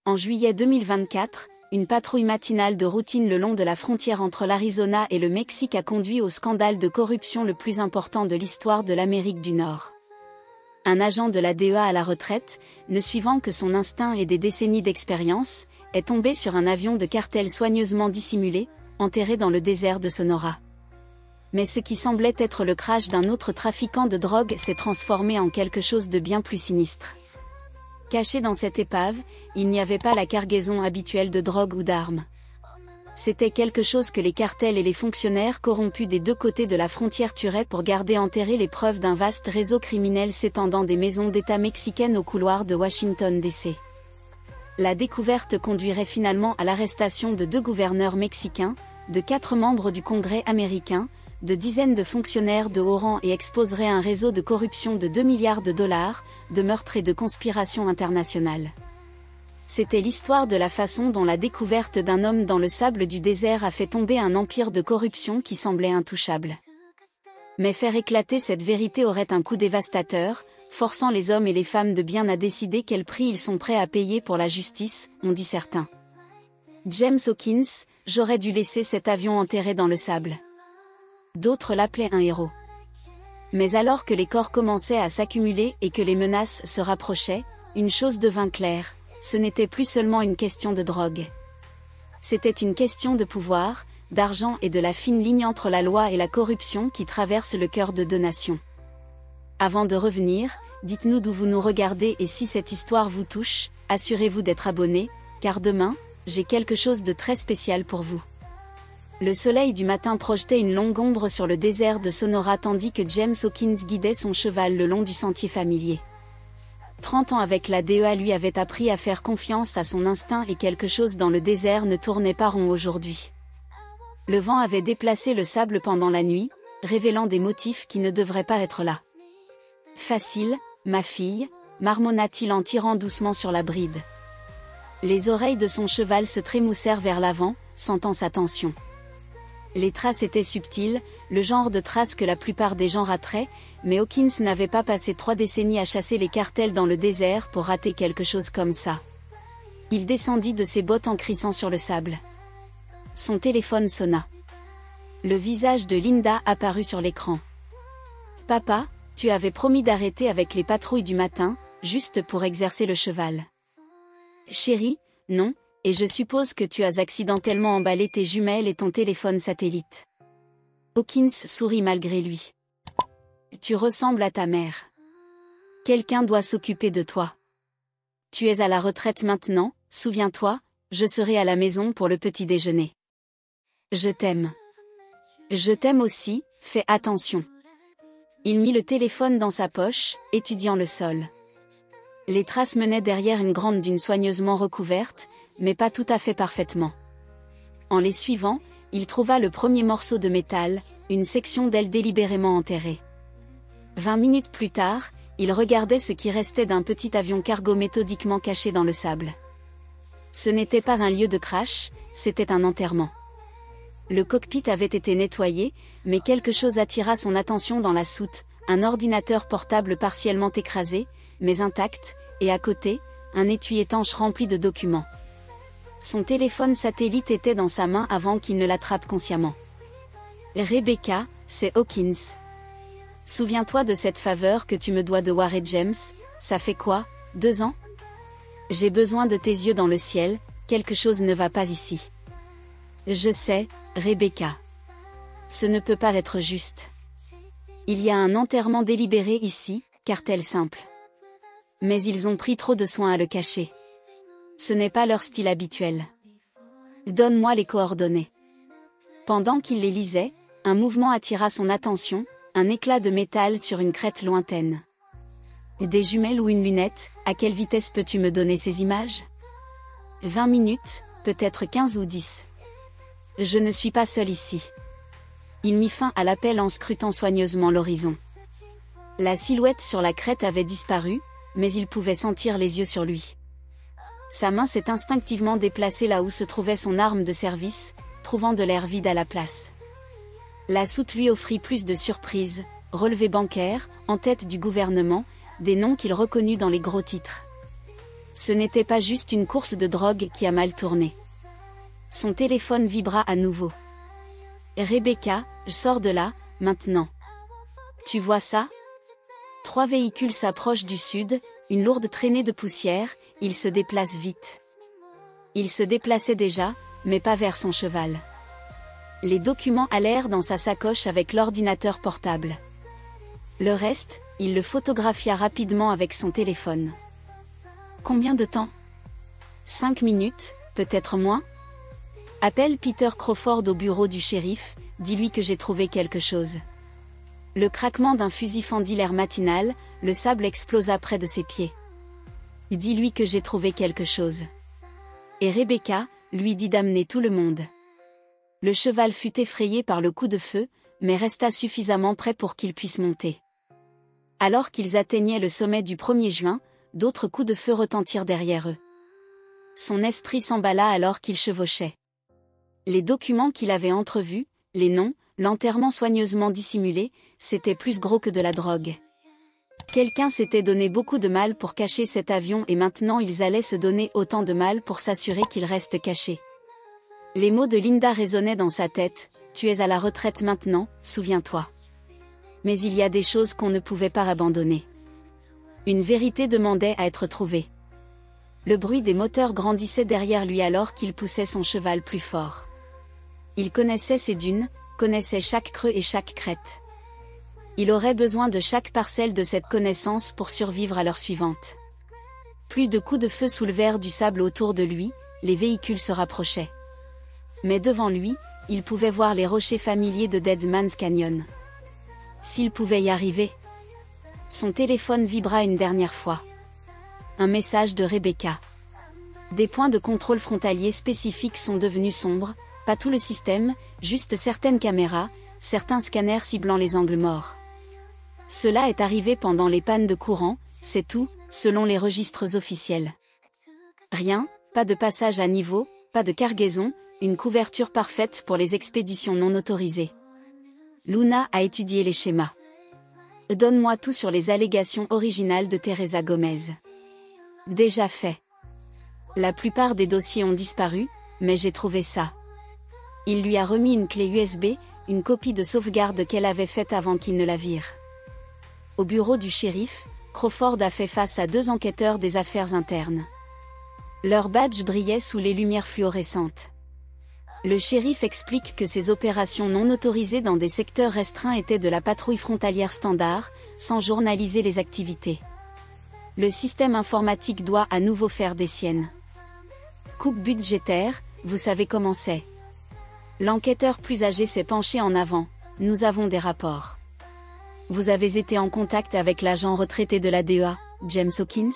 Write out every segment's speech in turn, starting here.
En juillet 2024, une patrouille matinale de routine le long de la frontière entre l'Arizona et le Mexique a conduit au scandale de corruption le plus important de l'histoire de l'Amérique du Nord. Un agent de la DEA à la retraite, ne suivant que son instinct et des décennies d'expérience, est tombé sur un avion de cartel soigneusement dissimulé, enterré dans le désert de Sonora. Mais ce qui semblait être le crash d'un autre trafiquant de drogue s'est transformé en quelque chose de bien plus sinistre. Caché dans cette épave, il n'y avait pas la cargaison habituelle de drogue ou d'armes. C'était quelque chose que les cartels et les fonctionnaires corrompus des deux côtés de la frontière tueraient pour garder enterrées les preuves d'un vaste réseau criminel s'étendant des maisons d'État mexicaines aux couloirs de Washington D.C. La découverte conduirait finalement à l'arrestation de 2 gouverneurs mexicains, de 4 membres du Congrès américain, de dizaines de fonctionnaires de haut rang et exposerait un réseau de corruption de 2 milliards de dollars, de meurtres et de conspirations internationales. C'était l'histoire de la façon dont la découverte d'un homme dans le sable du désert a fait tomber un empire de corruption qui semblait intouchable. Mais faire éclater cette vérité aurait un coup dévastateur, forçant les hommes et les femmes de bien à décider quel prix ils sont prêts à payer pour la justice, ont dit certains. James Hawkins, j'aurais dû laisser cet avion enterré dans le sable. D'autres l'appelaient un héros. Mais alors que les corps commençaient à s'accumuler et que les menaces se rapprochaient, une chose devint claire, ce n'était plus seulement une question de drogue. C'était une question de pouvoir, d'argent et de la fine ligne entre la loi et la corruption qui traverse le cœur de 2 nations. Avant de revenir, dites-nous d'où vous nous regardez et si cette histoire vous touche, assurez-vous d'être abonné, car demain, j'ai quelque chose de très spécial pour vous. Le soleil du matin projetait une longue ombre sur le désert de Sonora tandis que James Hawkins guidait son cheval le long du sentier familier. 30 ans avec la DEA lui avait appris à faire confiance à son instinct et quelque chose dans le désert ne tournait pas rond aujourd'hui. Le vent avait déplacé le sable pendant la nuit, révélant des motifs qui ne devraient pas être là. « Facile, ma fille », marmonna-t-il en tirant doucement sur la bride. Les oreilles de son cheval se trémoussèrent vers l'avant, sentant sa tension. Les traces étaient subtiles, le genre de traces que la plupart des gens rateraient, mais Hawkins n'avait pas passé 3 décennies à chasser les cartels dans le désert pour rater quelque chose comme ça. Il descendit de ses bottes en crissant sur le sable. Son téléphone sonna. Le visage de Linda apparut sur l'écran. « Papa, tu avais promis d'arrêter avec les patrouilles du matin, juste pour exercer le cheval. »« Chérie, non. Et je suppose que tu as accidentellement emballé tes jumelles et ton téléphone satellite. » Hawkins sourit malgré lui. « Tu ressembles à ta mère. Quelqu'un doit s'occuper de toi. Tu es à la retraite maintenant, souviens-toi, je serai à la maison pour le petit déjeuner. Je t'aime. Je t'aime aussi, fais attention. » Il mit le téléphone dans sa poche, étudiant le sol. Les traces menaient derrière une grande dune soigneusement recouverte, mais pas tout à fait parfaitement. En les suivant, il trouva le premier morceau de métal, une section d'aile délibérément enterrée. 20 minutes plus tard, il regardait ce qui restait d'un petit avion cargo méthodiquement caché dans le sable. Ce n'était pas un lieu de crash, c'était un enterrement. Le cockpit avait été nettoyé, mais quelque chose attira son attention dans la soute, un ordinateur portable partiellement écrasé, mais intact, et à côté, un étui étanche rempli de documents. Son téléphone satellite était dans sa main avant qu'il ne l'attrape consciemment. « Rebecca, c'est Hawkins. Souviens-toi de cette faveur que tu me dois de Warren James, ça fait quoi, 2 ans? J'ai besoin de tes yeux dans le ciel, quelque chose ne va pas ici. » Je sais, Rebecca. Ce ne peut pas être juste. Il y a un enterrement délibéré ici, cartel simple. Mais ils ont pris trop de soin à le cacher. Ce n'est pas leur style habituel. Donne-moi les coordonnées. Pendant qu'il les lisait, un mouvement attira son attention, un éclat de métal sur une crête lointaine. Des jumelles ou une lunette, à quelle vitesse peux-tu me donner ces images? 20 minutes, peut-être 15 ou 10. Je ne suis pas seul ici. Il mit fin à l'appel en scrutant soigneusement l'horizon. La silhouette sur la crête avait disparu, mais il pouvait sentir les yeux sur lui. Sa main s'est instinctivement déplacée là où se trouvait son arme de service, trouvant de l'air vide à la place. La soute lui offrit plus de surprises, relevés bancaires, en tête du gouvernement, des noms qu'il reconnut dans les gros titres. Ce n'était pas juste une course de drogue qui a mal tourné. Son téléphone vibra à nouveau. Rebecca, je sors de là, maintenant. Tu vois ça? 3 véhicules s'approchent du sud, une lourde traînée de poussière, ils se déplacent vite. Il se déplaçait déjà, mais pas vers son cheval. Les documents allèrent dans sa sacoche avec l'ordinateur portable. Le reste, il le photographia rapidement avec son téléphone. Combien de temps? 5 minutes, peut-être moins? Appelle Peter Crawford au bureau du shérif, dis-lui que j'ai trouvé quelque chose. Le craquement d'un fusil fendit l'air matinal, le sable explosa près de ses pieds. Dis-lui que j'ai trouvé quelque chose. Et Rebecca lui dit d'amener tout le monde. Le cheval fut effrayé par le coup de feu, mais resta suffisamment près pour qu'il puisse monter. Alors qu'ils atteignaient le sommet du 1er juin, d'autres coups de feu retentirent derrière eux. Son esprit s'emballa alors qu'il chevauchait. Les documents qu'il avait entrevus, les noms, l'enterrement soigneusement dissimulé, c'était plus gros que de la drogue. Quelqu'un s'était donné beaucoup de mal pour cacher cet avion et maintenant ils allaient se donner autant de mal pour s'assurer qu'il reste caché. Les mots de Linda résonnaient dans sa tête, « Tu es à la retraite maintenant, souviens-toi. » Mais il y a des choses qu'on ne pouvait pas abandonner. Une vérité demandait à être trouvée. Le bruit des moteurs grandissait derrière lui alors qu'il poussait son cheval plus fort. Il connaissait ces dunes, connaissait chaque creux et chaque crête. Il aurait besoin de chaque parcelle de cette connaissance pour survivre à l'heure suivante. Plus de coups de feu soulevèrent du sable autour de lui, les véhicules se rapprochaient. Mais devant lui, il pouvait voir les rochers familiers de Dead Man's Canyon. S'il pouvait y arriver. Son téléphone vibra une dernière fois. Un message de Rebecca. Des points de contrôle frontaliers spécifiques sont devenus sombres, pas tout le système, juste certaines caméras, certains scanners ciblant les angles morts. Cela est arrivé pendant les pannes de courant, c'est tout, selon les registres officiels. Rien, pas de passage à niveau, pas de cargaison, une couverture parfaite pour les expéditions non autorisées. Luna a étudié les schémas. Donne-moi tout sur les allégations originales de Teresa Gomez. Déjà fait. La plupart des dossiers ont disparu, mais j'ai trouvé ça. Il lui a remis une clé USB, une copie de sauvegarde qu'elle avait faite avant qu'il ne la vire. Au bureau du shérif, Crawford a fait face à 2 enquêteurs des affaires internes. Leur badge brillait sous les lumières fluorescentes. Le shérif explique que ces opérations non autorisées dans des secteurs restreints étaient de la patrouille frontalière standard, sans journaliser les activités. Le système informatique doit à nouveau faire des siennes. Coupe budgétaire, vous savez comment c'est. L'enquêteur plus âgé s'est penché en avant, nous avons des rapports. Vous avez été en contact avec l'agent retraité de la DEA, James Hawkins?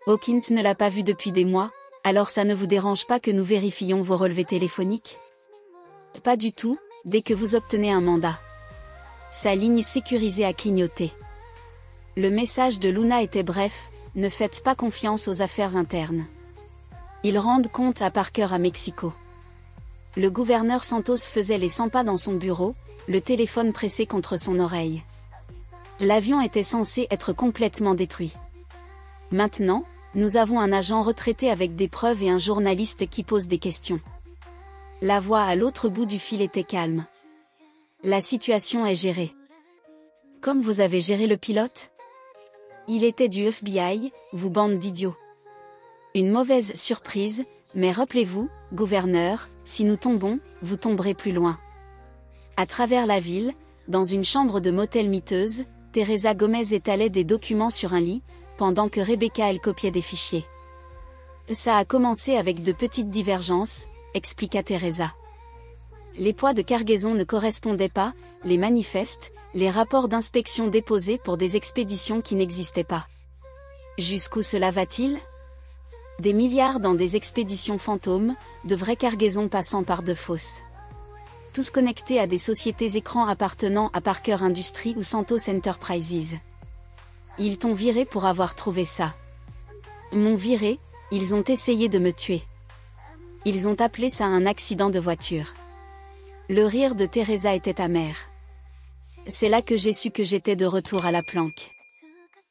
Hawkins ne l'a pas vu depuis des mois. Alors ça ne vous dérange pas que nous vérifions vos relevés téléphoniques? Pas du tout, dès que vous obtenez un mandat. Sa ligne sécurisée a clignoté. Le message de Luna était bref, ne faites pas confiance aux affaires internes. Ils rendent compte à Parker à Mexico. Le gouverneur Santos faisait les 100 pas dans son bureau, le téléphone pressé contre son oreille. L'avion était censé être complètement détruit. Maintenant, nous avons un agent retraité avec des preuves et un journaliste qui pose des questions. La voix à l'autre bout du fil était calme. La situation est gérée. Comme vous avez géré le pilote? Il était du FBI, vous bande d'idiots. Une mauvaise surprise, mais rappelez-vous, gouverneur, si nous tombons, vous tomberez plus loin. À travers la ville, dans une chambre de motel miteuse, Teresa Gomez étalait des documents sur un lit, pendant que Rebecca elle copiait des fichiers. Ça a commencé avec de petites divergences, expliqua Teresa. Les poids de cargaison ne correspondaient pas, les manifestes, les rapports d'inspection déposés pour des expéditions qui n'existaient pas. Jusqu'où cela va-t-il? Des milliards dans des expéditions fantômes, de vraies cargaisons passant par de fausses. Tous connectés à des sociétés écrans appartenant à Parker Industries ou Santos Enterprises. Ils t'ont viré pour avoir trouvé ça. M'ont viré, ils ont essayé de me tuer. Ils ont appelé ça un accident de voiture. Le rire de Teresa était amer. C'est là que j'ai su que j'étais de retour à la planque.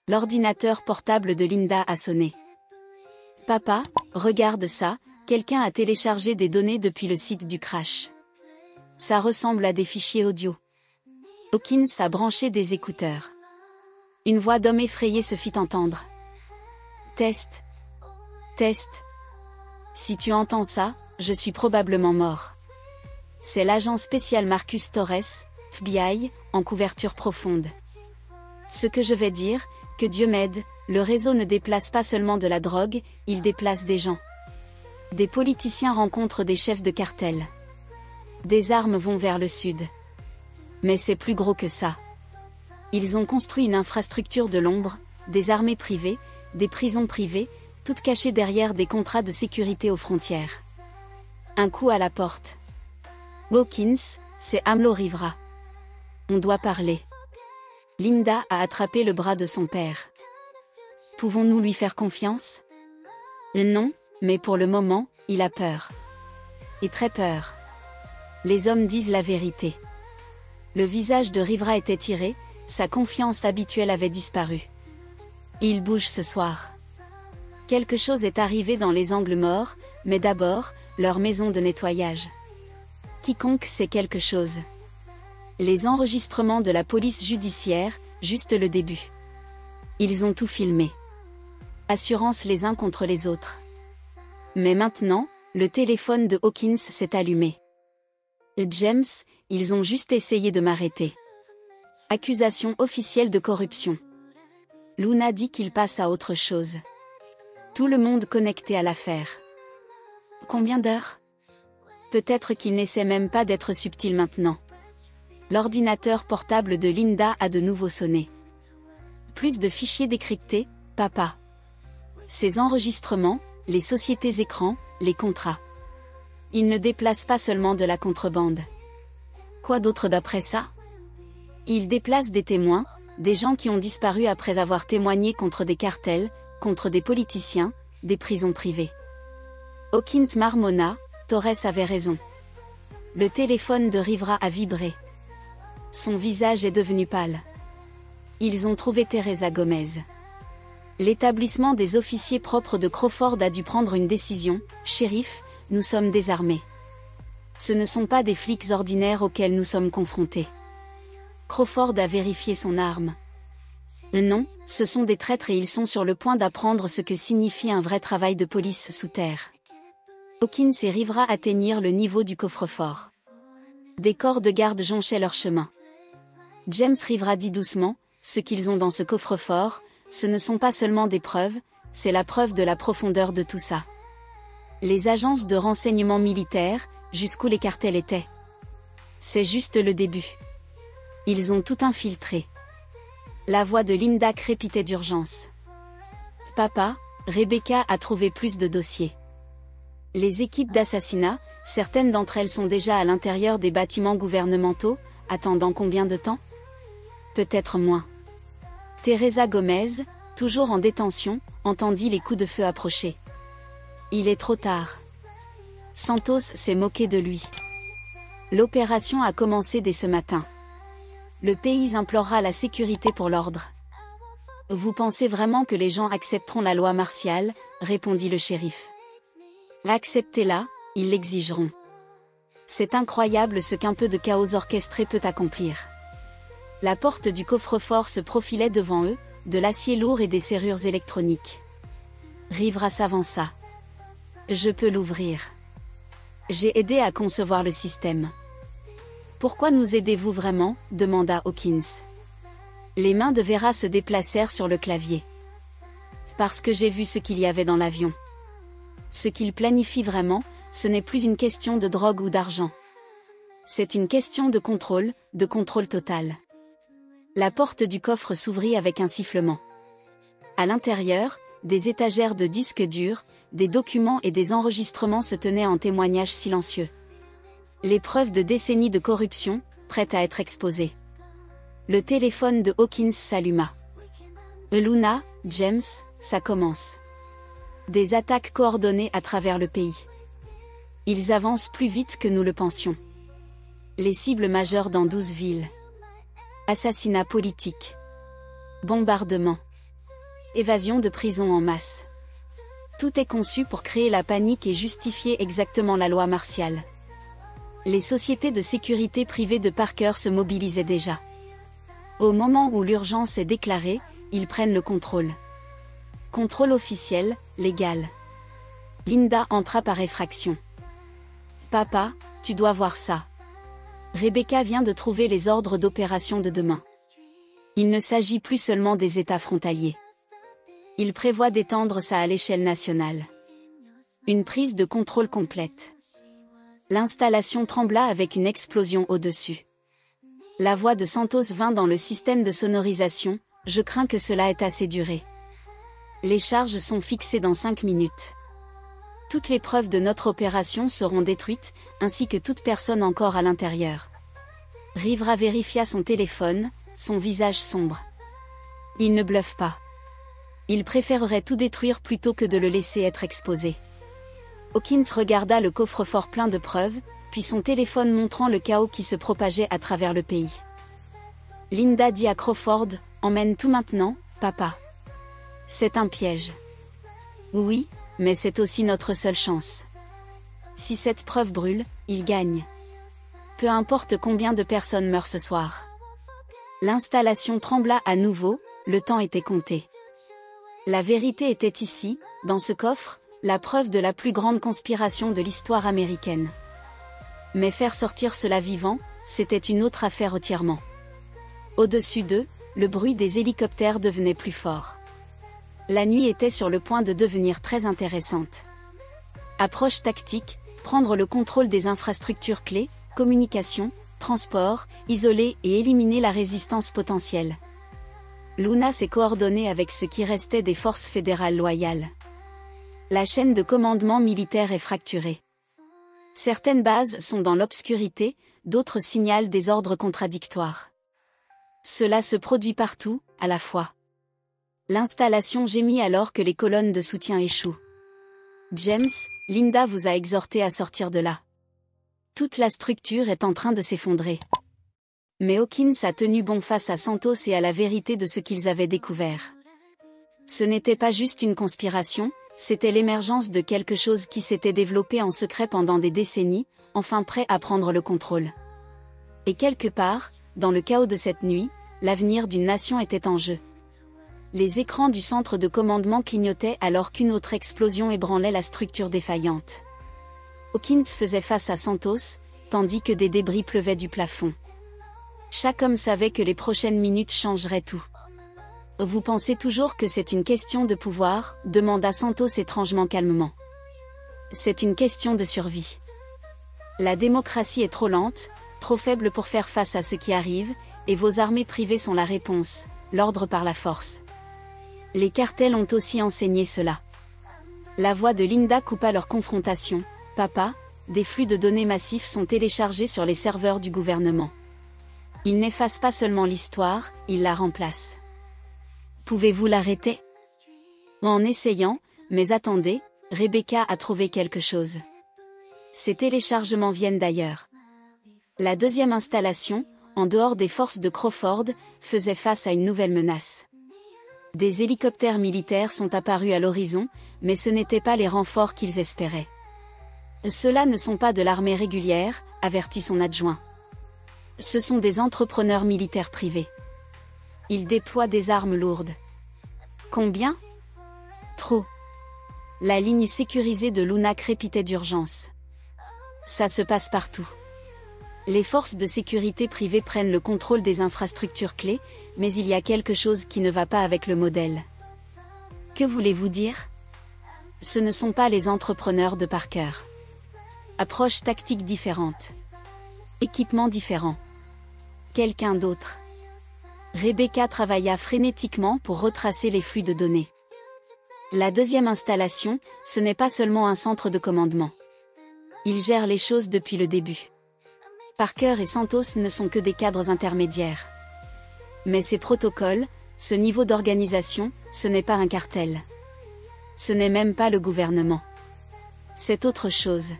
L'ordinateur portable de Linda a sonné. Papa, regarde ça, quelqu'un a téléchargé des données depuis le site du crash. Ça ressemble à des fichiers audio. Hawkins a branché des écouteurs. Une voix d'homme effrayé se fit entendre. Test. Test. Si tu entends ça, je suis probablement mort. C'est l'agent spécial Marcus Torres, FBI, en couverture profonde. Ce que je vais dire, que Dieu m'aide, le réseau ne déplace pas seulement de la drogue, il déplace des gens. Des politiciens rencontrent des chefs de cartel. Des armes vont vers le sud. Mais c'est plus gros que ça. Ils ont construit une infrastructure de l'ombre, des armées privées, des prisons privées, toutes cachées derrière des contrats de sécurité aux frontières. Un coup à la porte. Hawkins, c'est AMLO Rivera. On doit parler. Linda a attrapé le bras de son père. Pouvons-nous lui faire confiance? Non, mais pour le moment, il a peur. Et très peur. Les hommes disent la vérité. Le visage de Rivera était tiré, sa confiance habituelle avait disparu. Il bouge ce soir. Quelque chose est arrivé dans les angles morts, mais d'abord, leur maison de nettoyage. Quiconque sait quelque chose. Les enregistrements de la police judiciaire, juste le début. Ils ont tout filmé. Assurance les uns contre les autres. Mais maintenant, le téléphone de Hawkins s'est allumé. James, ils ont juste essayé de m'arrêter. Accusation officielle de corruption. Luna dit qu'il passe à autre chose. Tout le monde connecté à l'affaire. Combien d'heures? Peut-être qu'il n'essaie même pas d'être subtil maintenant. L'ordinateur portable de Linda a de nouveau sonné. Plus de fichiers décryptés, papa. Ces enregistrements, les sociétés écrans, les contrats. Ils ne déplacent pas seulement de la contrebande. Quoi d'autre d'après ça? Ils déplacent des témoins, des gens qui ont disparu après avoir témoigné contre des cartels, contre des politiciens, des prisons privées. Hawkins marmonna, Torres avait raison. Le téléphone de Rivera a vibré. Son visage est devenu pâle. Ils ont trouvé Teresa Gomez. L'établissement des officiers propres de Crawford a dû prendre une décision. Shérif, nous sommes désarmés. Ce ne sont pas des flics ordinaires auxquels nous sommes confrontés. Crawford a vérifié son arme. Non, ce sont des traîtres et ils sont sur le point d'apprendre ce que signifie un vrai travail de police sous terre. Hawkins et Rivera atteignirent le niveau du coffre-fort. Des corps de garde jonchaient leur chemin. James Rivera dit doucement, ce qu'ils ont dans ce coffre-fort, ce ne sont pas seulement des preuves, c'est la preuve de la profondeur de tout ça. Les agences de renseignement militaires, jusqu'où les cartels étaient. C'est juste le début. Ils ont tout infiltré. La voix de Linda crépitait d'urgence. Papa, Rebecca a trouvé plus de dossiers. Les équipes d'assassinat, certaines d'entre elles sont déjà à l'intérieur des bâtiments gouvernementaux, attendant combien de temps? Peut-être moins. Teresa Gomez, toujours en détention, entendit les coups de feu approcher. Il est trop tard. Santos s'est moqué de lui. L'opération a commencé dès ce matin. Le pays implorera la sécurité pour l'ordre. Vous pensez vraiment que les gens accepteront la loi martiale, répondit le shérif. Acceptez-la, ils l'exigeront. C'est incroyable ce qu'un peu de chaos orchestré peut accomplir. La porte du coffre-fort se profilait devant eux, de l'acier lourd et des serrures électroniques. Rivera s'avança. Je peux l'ouvrir. J'ai aidé à concevoir le système. Pourquoi nous aidez-vous vraiment? Demanda Hawkins. Les mains de Vera se déplacèrent sur le clavier. Parce que j'ai vu ce qu'il y avait dans l'avion. Ce qu'il planifie vraiment, ce n'est plus une question de drogue ou d'argent. C'est une question de contrôle total. La porte du coffre s'ouvrit avec un sifflement. À l'intérieur, des étagères de disques durs, des documents et des enregistrements se tenaient en témoignage silencieux. Les preuves de décennies de corruption, prêtes à être exposées. Le téléphone de Hawkins s'alluma. Luna, James, ça commence. Des attaques coordonnées à travers le pays. Ils avancent plus vite que nous le pensions. Les cibles majeures dans 12 villes. Assassinats politiques. Bombardements. Évasion de prison en masse. Tout est conçu pour créer la panique et justifier exactement la loi martiale. Les sociétés de sécurité privées de Parker se mobilisaient déjà. Au moment où l'urgence est déclarée, ils prennent le contrôle. Contrôle officiel, légal. Linda entra par effraction. « Papa, tu dois voir ça. Rebecca vient de trouver les ordres d'opération de demain. Il ne s'agit plus seulement des États frontaliers. Il prévoit d'étendre ça à l'échelle nationale. Une prise de contrôle complète. » L'installation trembla avec une explosion au-dessus. La voix de Santos vint dans le système de sonorisation. « Je crains que cela ait assez duré. Les charges sont fixées dans 5 minutes. Toutes les preuves de notre opération seront détruites, ainsi que toute personne encore à l'intérieur. » Rivera vérifia son téléphone, son visage sombre. Il ne bluffe pas. Il préférerait tout détruire plutôt que de le laisser être exposé. Hawkins regarda le coffre-fort plein de preuves, puis son téléphone montrant le chaos qui se propageait à travers le pays. Linda dit à Crawford, « Emmène tout maintenant, papa. C'est un piège. » Oui, mais c'est aussi notre seule chance. Si cette preuve brûle, il gagne. Peu importe combien de personnes meurent ce soir. L'installation trembla à nouveau, le temps était compté. La vérité était ici, dans ce coffre, la preuve de la plus grande conspiration de l'histoire américaine. Mais faire sortir cela vivant, c'était une autre affaire entièrement. Au-dessus d'eux, le bruit des hélicoptères devenait plus fort. La nuit était sur le point de devenir très intéressante. Approche tactique, prendre le contrôle des infrastructures clés, communication, transport, isoler et éliminer la résistance potentielle. Luna s'est coordonnée avec ce qui restait des forces fédérales loyales. La chaîne de commandement militaire est fracturée. Certaines bases sont dans l'obscurité, d'autres signalent des ordres contradictoires. Cela se produit partout, à la fois. L'installation gémit alors que les colonnes de soutien échouent. James, Linda vous a exhorté à sortir de là. Toute la structure est en train de s'effondrer. Mais Hawkins a tenu bon face à Santos et à la vérité de ce qu'ils avaient découvert. Ce n'était pas juste une conspiration, c'était l'émergence de quelque chose qui s'était développé en secret pendant des décennies, enfin prêt à prendre le contrôle. Et quelque part, dans le chaos de cette nuit, l'avenir d'une nation était en jeu. Les écrans du centre de commandement clignotaient alors qu'une autre explosion ébranlait la structure défaillante. Hawkins faisait face à Santos, tandis que des débris pleuvaient du plafond. Chaque homme savait que les prochaines minutes changeraient tout. « Vous pensez toujours que c'est une question de pouvoir ?» demanda Santos étrangement calmement. « C'est une question de survie. La démocratie est trop lente, trop faible pour faire face à ce qui arrive, et vos armées privées sont la réponse, l'ordre par la force. Les cartels ont aussi enseigné cela. » La voix de Linda coupa leur confrontation. « Papa, des flux de données massifs sont téléchargés sur les serveurs du gouvernement. Ils n'effacent pas seulement l'histoire, ils la remplacent. Pouvez-vous l'arrêter ? » En essayant, mais attendez, Rebecca a trouvé quelque chose. Ces téléchargements viennent d'ailleurs. La deuxième installation, en dehors des forces de Crawford, faisait face à une nouvelle menace. Des hélicoptères militaires sont apparus à l'horizon, mais ce n'étaient pas les renforts qu'ils espéraient. Ceux-là ne sont pas de l'armée régulière, avertit son adjoint. Ce sont des entrepreneurs militaires privés. Ils déploient des armes lourdes. Combien ? Trop. La ligne sécurisée de Luna crépitait d'urgence. Ça se passe partout. Les forces de sécurité privées prennent le contrôle des infrastructures clés, mais il y a quelque chose qui ne va pas avec le modèle. Que voulez-vous dire ? Ce ne sont pas les entrepreneurs de Parker. Approche tactique différente. Équipement différent. Quelqu'un d'autre. Rebecca travailla frénétiquement pour retracer les flux de données. La deuxième installation, ce n'est pas seulement un centre de commandement. Il gère les choses depuis le début. Parker et Santos ne sont que des cadres intermédiaires. Mais ces protocoles, ce niveau d'organisation, ce n'est pas un cartel. Ce n'est même pas le gouvernement. C'est autre chose.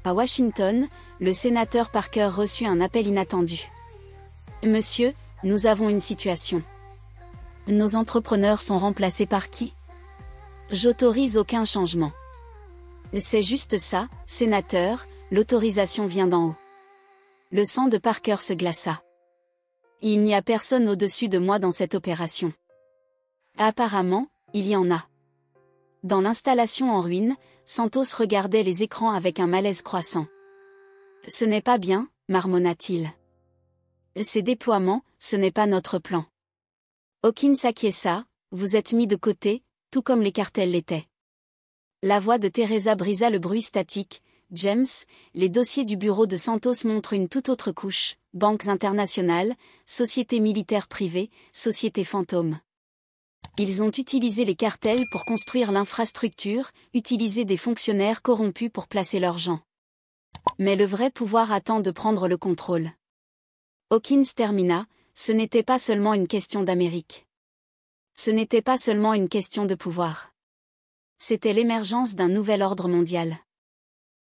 À Washington, le sénateur Parker reçut un appel inattendu. « Monsieur, nous avons une situation. Nos entrepreneurs sont remplacés par qui ? J'autorise aucun changement. C'est juste ça, sénateur, l'autorisation vient d'en haut. Le sang de Parker se glaça. Il n'y a personne au-dessus de moi dans cette opération. Apparemment, il y en a. Dans l'installation en ruine, Santos regardait les écrans avec un malaise croissant. Ce n'est pas bien, marmonna-t-il. Ces déploiements, ce n'est pas notre plan. Hawkins acquiesça, vous êtes mis de côté, tout comme les cartels l'étaient. La voix de Teresa brisa le bruit statique. James, les dossiers du bureau de Santos montrent une toute autre couche. Banques internationales, sociétés militaires privées, sociétés fantômes. Ils ont utilisé les cartels pour construire l'infrastructure, utilisé des fonctionnaires corrompus pour placer leurs gens. Mais le vrai pouvoir attend de prendre le contrôle. Hawkins termina, ce n'était pas seulement une question d'Amérique. Ce n'était pas seulement une question de pouvoir. C'était l'émergence d'un nouvel ordre mondial.